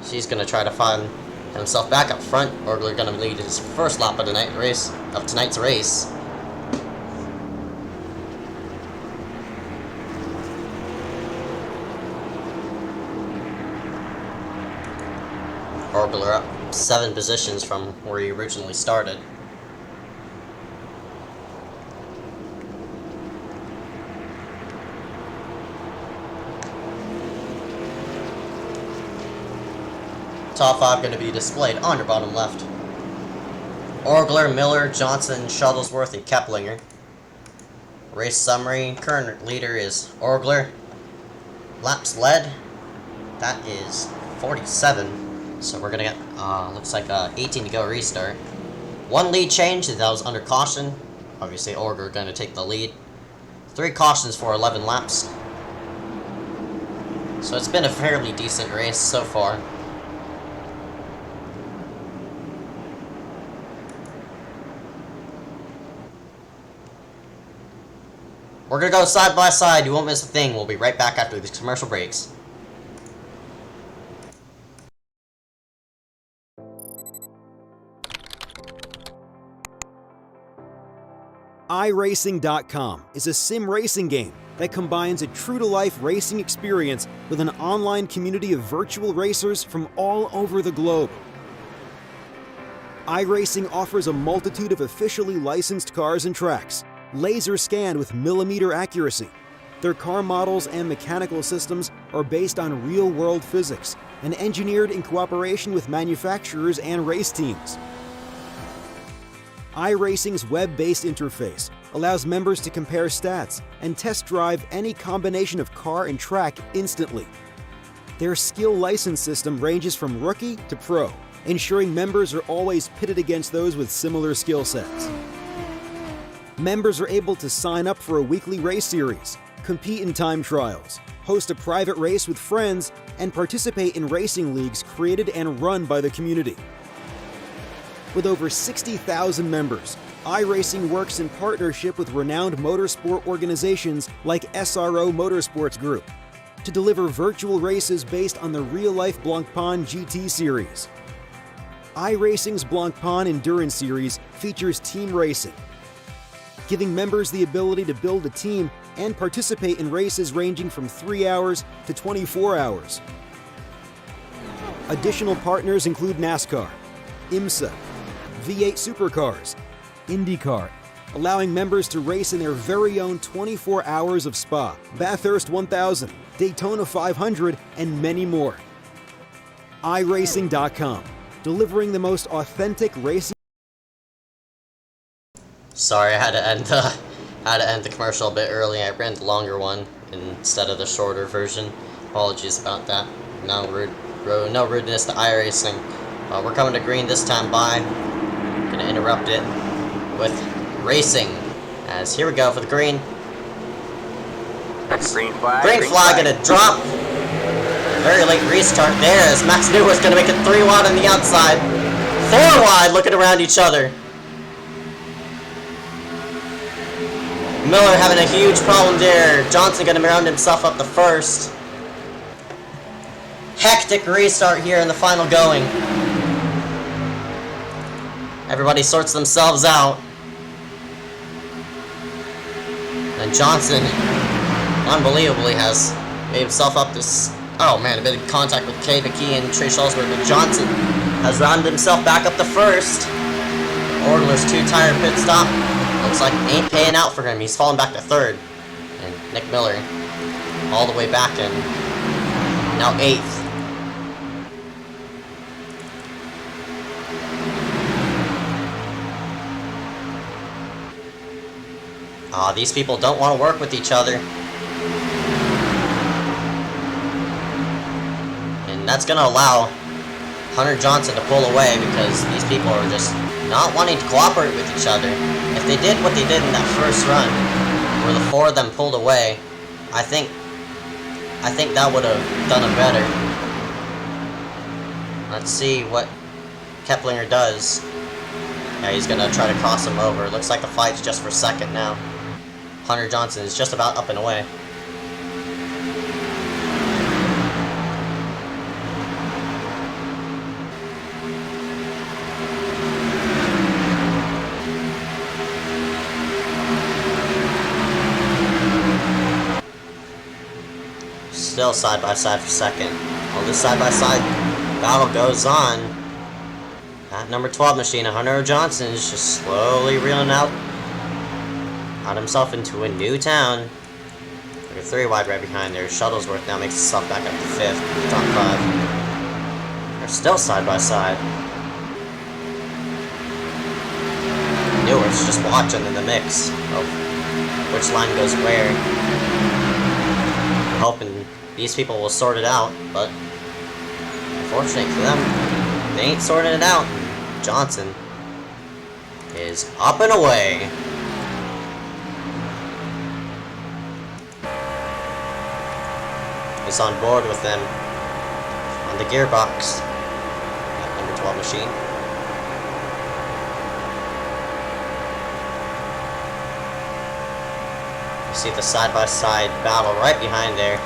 She's going to try to find himself back up front. Orgler going to lead his first lap of tonight's race. Orgler up 7 positions from where he originally started. Top 5 going to be displayed on your bottom left. Orgler, Miller, Johnson, Shuttlesworth, and Keplinger. Race summary. Current leader is Orgler. Laps led. That is 47. So we're gonna get, looks like 18 to go restart. 1 lead change, that was under caution. Obviously, Orgler gonna take the lead. 3 cautions for 11 laps. So it's been a fairly decent race so far. We're gonna go side by side, you won't miss a thing. We'll be right back after these commercial breaks. iRacing.com is a sim racing game that combines a true-to-life racing experience with an online community of virtual racers from all over the globe. iRacing offers a multitude of officially licensed cars and tracks, laser scanned with millimeter accuracy. Their car models and mechanical systems are based on real-world physics and engineered in cooperation with manufacturers and race teams. iRacing's web-based interface allows members to compare stats and test drive any combination of car and track instantly. Their skill license system ranges from rookie to pro, ensuring members are always pitted against those with similar skill sets. Members are able to sign up for a weekly race series, compete in time trials, host a private race with friends, and participate in racing leagues created and run by the community. With over 60,000 members, iRacing works in partnership with renowned motorsport organizations like SRO Motorsports Group to deliver virtual races based on the real-life Blancpain GT series. iRacing's Blancpain Endurance Series features team racing, giving members the ability to build a team and participate in races ranging from 3 hours to 24 hours. Additional partners include NASCAR, IMSA, V8 Supercars, IndyCar, allowing members to race in their very own 24 hours of Spa, Bathurst 1000, Daytona 500, and many more. iRacing.com, delivering the most authentic racing. Sorry, I had to end the commercial a bit early. I ran the longer one instead of the shorter version. Apologies about that. No rudeness to iRacing. We're coming to green this time by. Gonna interrupt it with racing. As here we go for the green. Green flag. Green flag gonna drop. Very late restart there as Max Newell's gonna make it 3 wide on the outside. 4 wide looking around each other. Miller having a huge problem there. Johnson gonna round himself up the first. Hectic restart here in the final going. Everybody sorts themselves out. And Johnson, unbelievably, has made himself up this... Oh man, a bit of contact with Kay McKee and Trey Schulzberg, but Johnson has rounded himself back up the first. Ortler's 2-tire pit stop looks like it ain't paying out for him. He's falling back to third. And Nick Miller all the way back in. Now 8th. These people don't want to work with each other. And that's going to allow Hunter Johnson to pull away because these people are just not wanting to cooperate with each other. If they did what they did in that first run, where the 4 of them pulled away, I think that would have done it better. Let's see what Keplinger does. Yeah, he's going to try to cross him over. Looks like the fight's just for second now. Hunter Johnson is just about up and away. Still side by side for second. While this side by side battle goes on, that number 12 machine, Hunter Johnson, is just slowly reeling out himself into a new town. They're 3 wide right behind there. Shuttlesworth now makes himself back up to 5th, top 5. They're still side by side. Newark's just watching in the mix of which line goes where. Hoping these people will sort it out, but unfortunately for them, they ain't sorting it out. Johnson is up and away. Is on board with them on the gearbox. That number 12 machine. You see the side-by-side battle right behind there.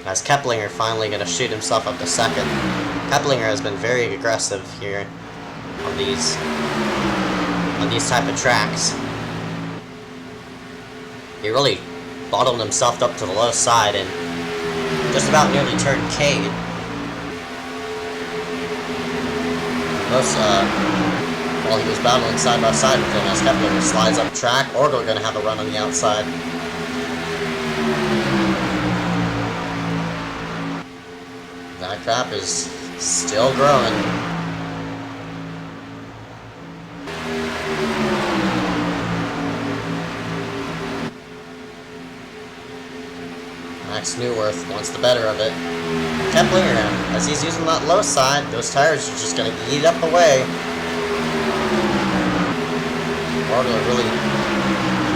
As Keplinger finally going to shoot himself up to second. Keplinger has been very aggressive here on these type of tracks. He really bottled himself up to the low side and just about nearly turned Cade. While he was battling side by side with him as Keplinger slides up track, Orgel going to have a run on the outside. That crap is still growing. Max Newworth wants the better of it. Keplinger, as he's using that low side, those tires are just going to eat up away. Orgler really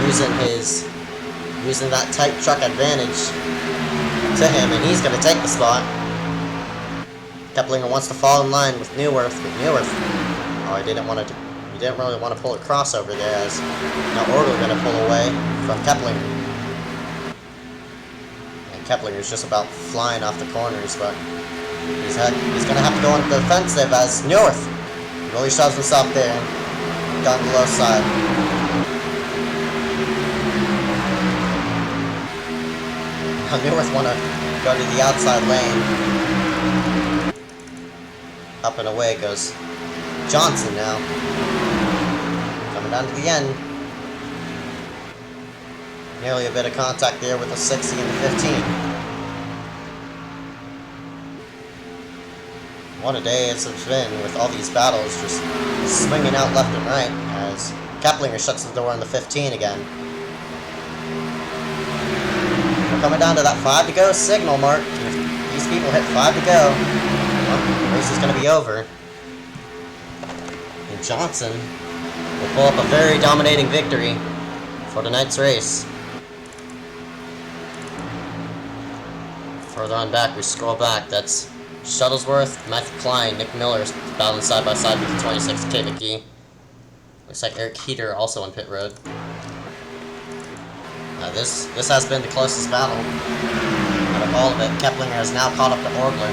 using that tight truck advantage to him, and he's going to take the spot. Keplinger wants to fall in line with Newworth, but Newworth, he didn't really want to pull a crossover there, as now Orgler going to pull away from Keplinger. Keplinger's just about flying off the corners, but he's going to have to go on the defensive as Newworth really shoves himself there, got on the low side. Now Newworth want to go to the outside lane. Up and away goes Johnson now. Coming down to the end. Nearly a bit of contact there with the 60 and the 15. What a day it's been with all these battles just swinging out left and right as Keplinger shuts the door on the 15 again. We're coming down to that 5 to go signal mark. If these people hit 5 to go, well, the race is going to be over. And Johnson will pull up a very dominating victory for tonight's race. Further on back, we scroll back. That's Shuttlesworth, Matthew Klein, Nick Miller battling side by side with the 26 KVK. Looks like Eric Heater also on pit road. This has been the closest battle out of all of it. Keplinger has now caught up to Orgler.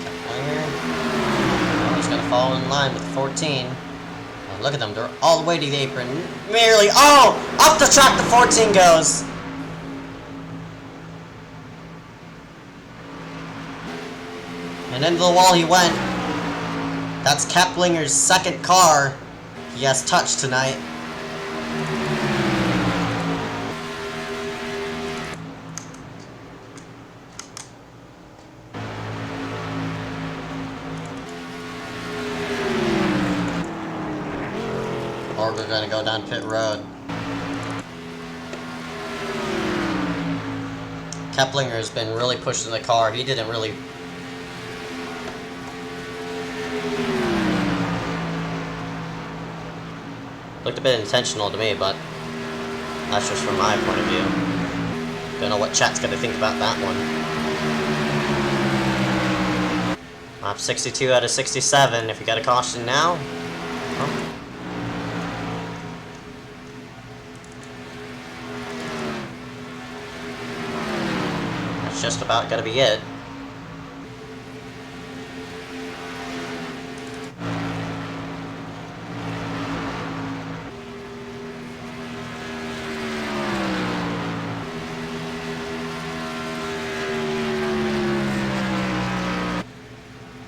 Keplinger, he's going to fall in line with 14. Look at them, they're all the way to the apron. Merely, up the track the 14 goes. And into the wall he went. That's Keplinger's second car he has touched tonight. Orgler gonna go down pit road. Keplinger has been really pushing the car. He didn't really... Looked a bit intentional to me, but that's just from my point of view. Don't know what chat's gonna think about that one. Lap 62 out of 67. If you got a caution now, well, that's just about gonna be it.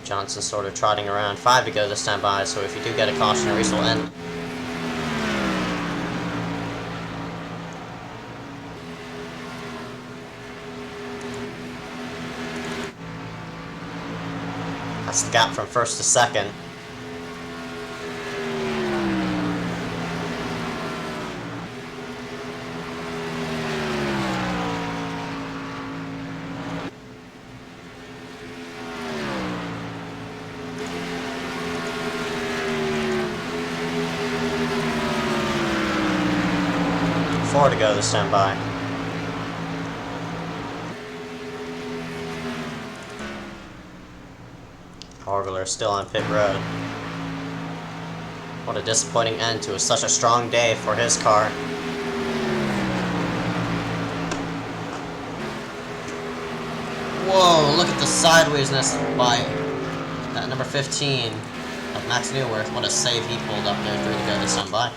Johnson's sort of trotting around. 5 to go this time by, so if you do get a caution, the race will end. That's the gap from first to second. Four to go this time by. Orgler still on pit road. What a disappointing end to such a strong day for his car. Whoa, look at the sidewaysness by that number 15 of Max Newworth. What a save he pulled up there. 3 to go this time by.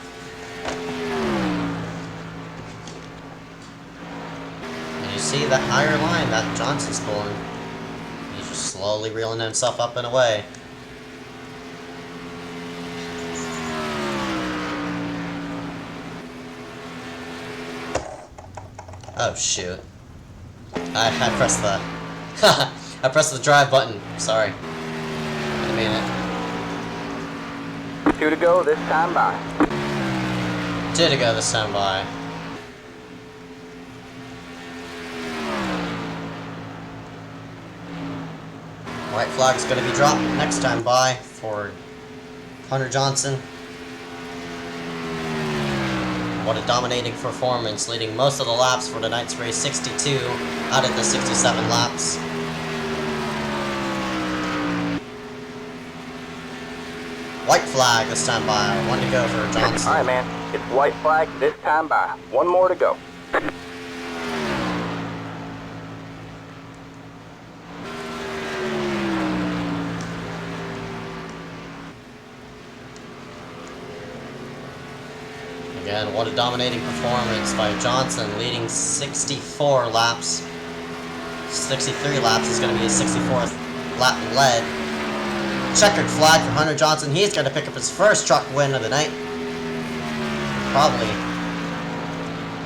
You see that higher line that Johnson's pulling. He's just slowly reeling himself up and away. Oh shoot. I pressed the I pressed the drive button. Sorry. I didn't mean it. 2 to go this time by. Did it go this time by? White flag is going to be dropped next time by for Hunter Johnson. What a dominating performance, leading most of the laps for tonight's race, 62 out of the 67 laps. White flag this time by. One to go for Johnson. Alright, man. It's white flag this time by. One more to go. Again, what a dominating performance by Johnson, leading 64 laps. 63 laps is going to be his 64th lap led. Checkered flag for Hunter Johnson. He's going to pick up his first truck win of the night. Probably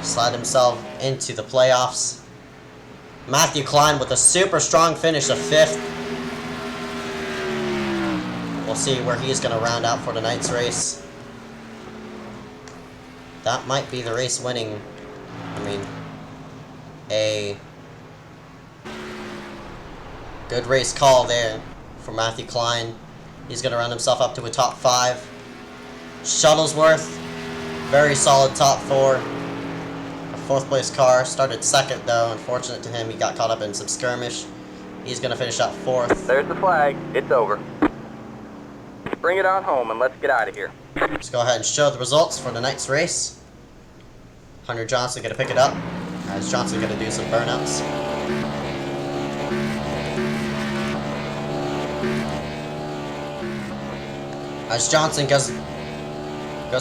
slide himself into the playoffs. Matthew Klein with a super strong finish of 5th. We'll see where he's going to round out for tonight's race. That might be the race winning, a good race call there for Matthew Klein. He's going to run himself up to a top 5. Shuttlesworth, very solid top 4. A 4th place car, started 2nd though. Unfortunate to him, he got caught up in some skirmish. He's going to finish up 4th. There's the flag. It's over. Bring it on home and let's get out of here. Let's go ahead and show the results for tonight's race. Hunter Johnson going to pick it up, as Johnson going to do some burnouts. As Johnson goes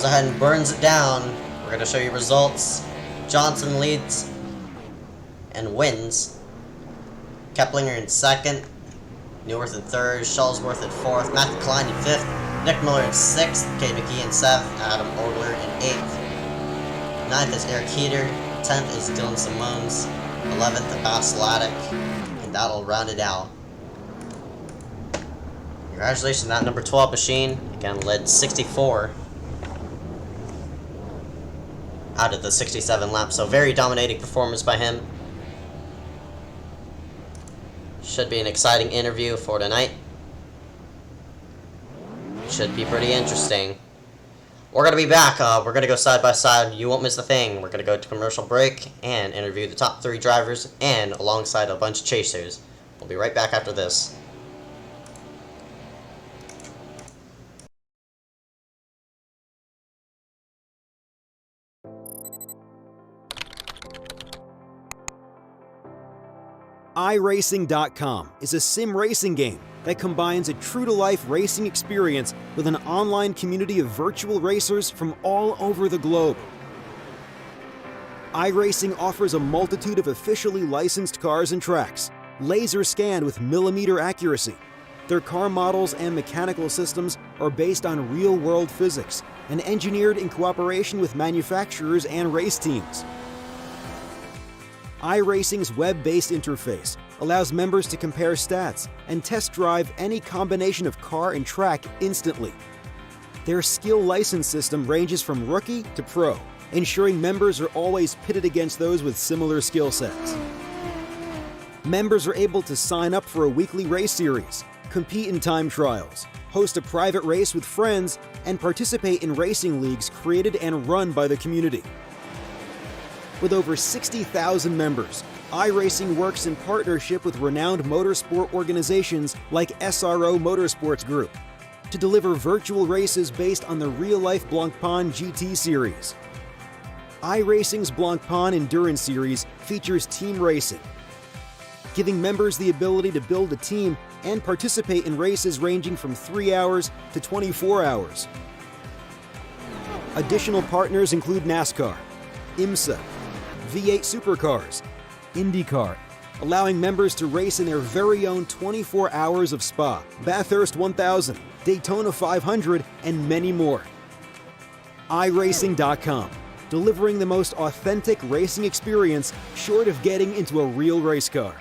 ahead and burns it down, we're going to show you results. Johnson leads and wins. Keplinger in 2nd, Neuwirth in 3rd, Shuttlesworth in 4th, Matthew Klein in 5th, Nick Miller in 6th, Kate McKee in 7th, Adam Ogler in 8th. 9th is Eric Heater, 10th is Dylan Simones, 11th Abbas Laddick, and that'll round it out. Congratulations on that number 12 machine. Again, led 64 out of the 67 laps, so very dominating performance by him. Should be an exciting interview for tonight. Should be pretty interesting. We're going to be back. We're going to go side by side. You won't miss a thing. We're going to go to commercial break and interview the top 3 drivers and alongside a bunch of chasers. We'll be right back after this. iRacing.com is a sim racing game that combines a true-to-life racing experience with an online community of virtual racers from all over the globe. iRacing offers a multitude of officially licensed cars and tracks, laser scanned with millimeter accuracy. Their car models and mechanical systems are based on real-world physics and engineered in cooperation with manufacturers and race teams. iRacing's web-based interface allows members to compare stats and test drive any combination of car and track instantly. Their skill license system ranges from rookie to pro, ensuring members are always pitted against those with similar skill sets. Members are able to sign up for a weekly race series, compete in time trials, host a private race with friends, and participate in racing leagues created and run by the community. With over 60,000 members, iRacing works in partnership with renowned motorsport organizations like SRO Motorsports Group to deliver virtual races based on the real-life Blancpain GT series. iRacing's Blancpain Endurance Series features team racing, giving members the ability to build a team and participate in races ranging from 3 hours to 24 hours. Additional partners include NASCAR, IMSA, V8 Supercars, IndyCar, allowing members to race in their very own 24 hours of Spa, Bathurst 1000, Daytona 500, and many more. iRacing.com, delivering the most authentic racing experience short of getting into a real race car.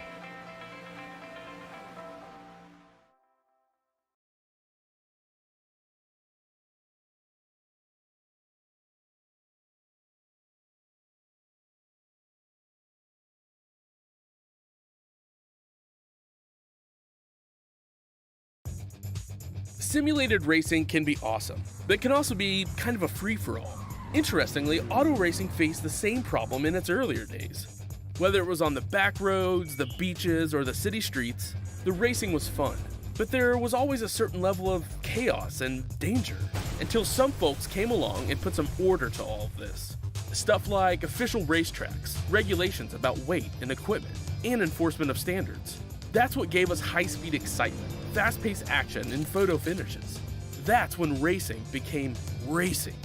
Simulated racing can be awesome, but can also be kind of a free-for-all. Interestingly, auto racing faced the same problem in its earlier days. Whether it was on the back roads, the beaches, or the city streets, the racing was fun. But there was always a certain level of chaos and danger, until some folks came along and put some order to all of this. Stuff like official racetracks, regulations about weight and equipment, and enforcement of standards. That's what gave us high-speed excitement, fast-paced action, and photo finishes. That's when racing became racing.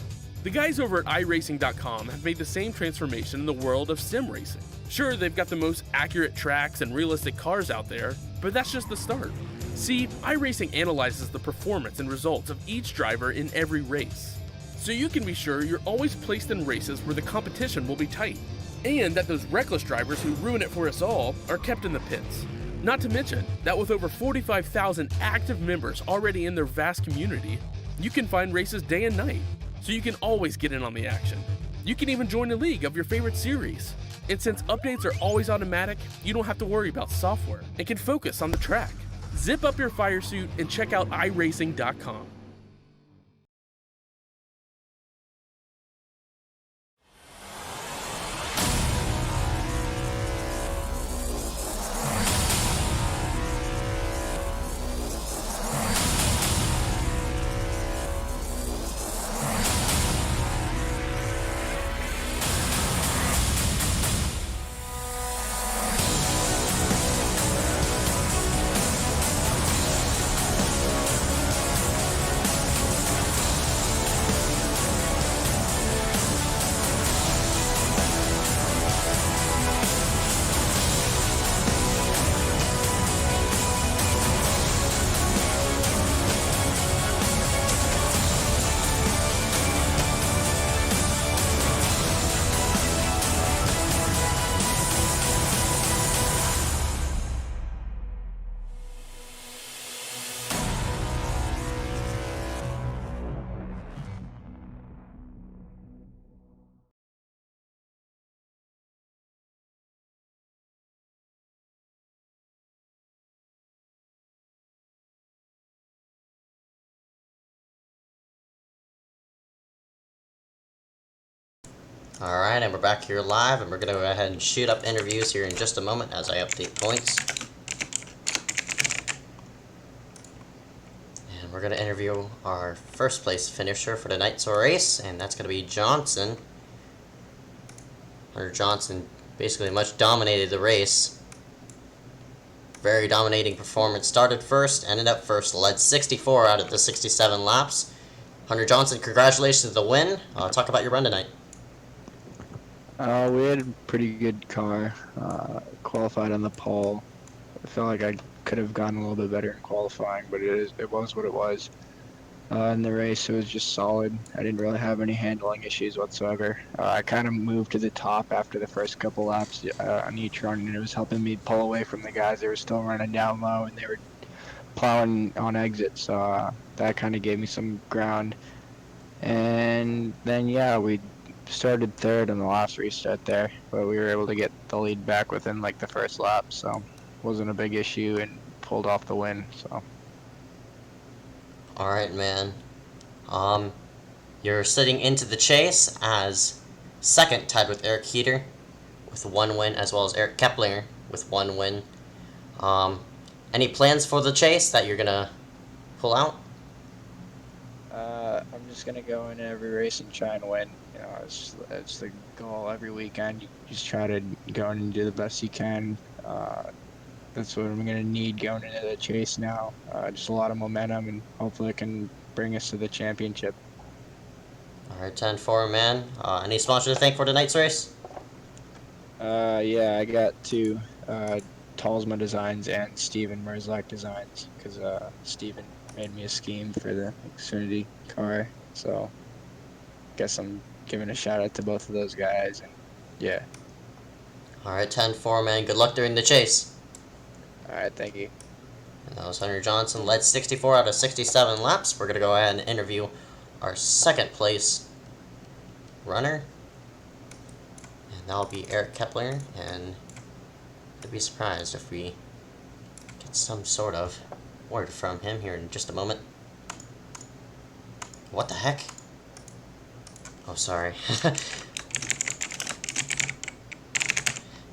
The guys over at iRacing.com have made the same transformation in the world of sim racing. Sure, they've got the most accurate tracks and realistic cars out there, but that's just the start. See, iRacing analyzes the performance and results of each driver in every race, so you can be sure you're always placed in races where the competition will be tight, and that those reckless drivers who ruin it for us all are kept in the pits. Not to mention that with over 45,000 active members already in their vast community, you can find races day and night, so you can always get in on the action. You can even join a league of your favorite series. And since updates are always automatic, you don't have to worry about software and can focus on the track. Zip up your fire suit and check out iRacing.com. Alright, and we're back here live, and we're going to go ahead and shoot up interviews here in just a moment as I update points. And we're going to interview our first place finisher for tonight's race, and that's going to be Johnson. Hunter Johnson basically much dominated the race. Very dominating performance. Started first, ended up first, led 64 out of the 67 laps. Hunter Johnson, congratulations to the win. Talk about your run tonight. We had a pretty good car, qualified on the pole. I feel like I could have gotten a little bit better in qualifying, but it was what it was. In the race, it was just solid. I didn't really have any handling issues whatsoever. I kind of moved to the top after the first couple laps on each run, and it was helping me pull away from the guys. They were still running down low, and they were plowing on exits, so that kind of gave me some ground. And then, yeah, we started third in the last restart there, but we were able to get the lead back within like the first lap, so wasn't a big issue and pulled off the win. So alright, man. You're sitting into the chase as second, tied with Eric Heater with 1 win, as well as Eric Kepler with 1 win. Any plans for the chase that you're gonna pull out? I'm just gonna go in every race and try and win. You know, it's the goal every weekend. You just try to go in and do the best you can. That's what I'm gonna need going into the chase now. Just a lot of momentum, and hopefully it can bring us to the championship. Alright, 10-4, man. Any sponsors to thank for tonight's race? Yeah, I got 2, Talsma Designs and Steven Merzlach Designs, because Steven made me a scheme for the Xfinity car, so guess I'm giving a shout out to both of those guys, and yeah. Alright, 10-4, man. Good luck during the chase. Alright, thank you. And that was Hunter Johnson, led 64 out of 67 laps. We're going to go ahead and interview our second place runner. And that'll be Eric Kepler. And I'd be surprised if we get some sort of word from him here in just a moment. What the heck? Oh, sorry. That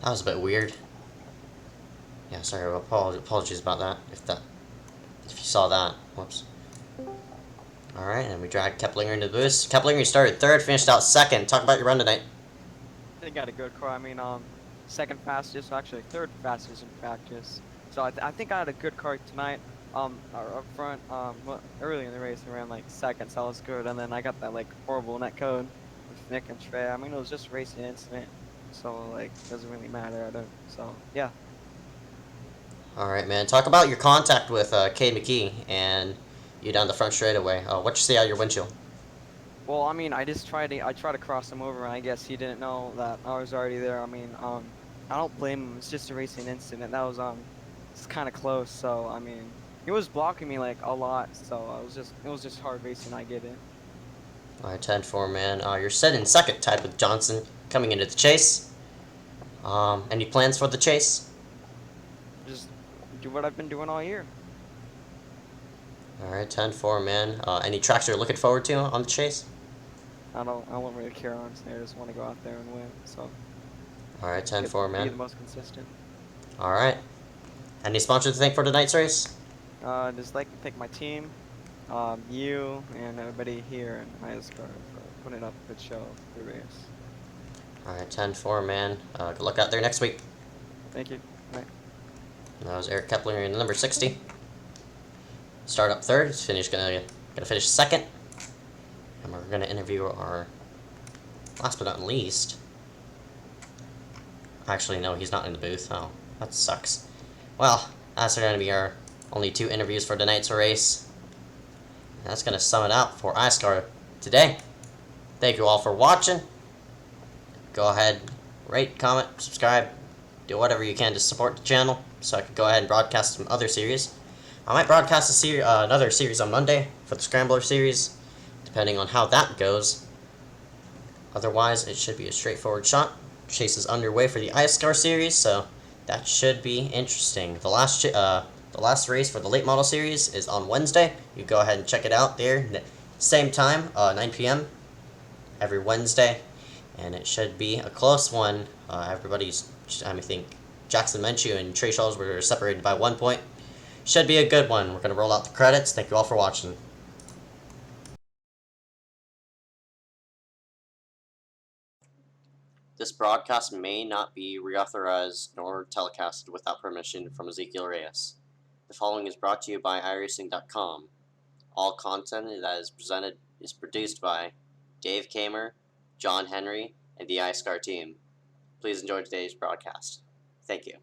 was a bit weird. Yeah, sorry. Apologies about that. If you saw that. Whoops. All right, and we dragged Keplinger into the boost. Keplinger, you started third, finished out second. Talk about your run tonight. They got a good car. I mean, second fastest, actually third fastest in practice. So I think I had a good car tonight. Up front, well, early in the race, I ran like second, so I was good. And then I got that like horrible net code with Nick and Trey. I mean, it was just a racing incident, so like doesn't really matter. I don't. So yeah. All right, man. Talk about your contact with Cade McKee and you down the front straightaway. What you see out your windshield? Well, I mean, I tried to cross him over, and I guess he didn't know that I was already there. I mean, I don't blame him. It's just a racing incident. That was it's kind of close. So I mean, he was blocking me like a lot. So it was just hard racing. I get it. All right, 10-4, man. You're set in second, tied with Johnson coming into the chase. Any plans for the chase? Just do what I've been doing all year. All right, 10-4, man. Any tracks you're looking forward to on the chase? I don't really care honestly. I just want to go out there and win. So. All right, 10-4, Be man. the most consistent. All right. Any sponsors to thank for tonight's race? Just like to thank my team, you, and everybody here in iSCAR for putting up a good show for the race. All right, 10-4, man. Good luck out there next week. Thank you. Bye. That was Eric Keplinger in number 60. Start up third. Gonna finish second. And we're gonna interview our last but not least. Actually, no, he's not in the booth. Oh, that sucks. Well, that's gonna be our only 2 interviews for tonight's race. And that's gonna sum it up for iSCAR today. Thank you all for watching. Go ahead, rate, comment, subscribe, do whatever you can to support the channel, so I can go ahead and broadcast some other series. I might broadcast another series on Monday for the Scrambler series, depending on how that goes. Otherwise, it should be a straightforward shot. Chase is underway for the iSCAR series, so that should be interesting. The last race for the late model series is on Wednesday. You go ahead and check it out there, same time, 9 p.m. every Wednesday, and it should be a close one. I think Jackson Menchue and Trey Charles were separated by 1 point. Should be a good one. We're going to roll out the credits. Thank you all for watching. This broadcast may not be reauthorized nor telecasted without permission from Ezeckiel Reyes. The following is brought to you by iRacing.com. All content that is presented is produced by Dave Kamer, John Henry, and the iSCAR team. Please enjoy today's broadcast. Thank you.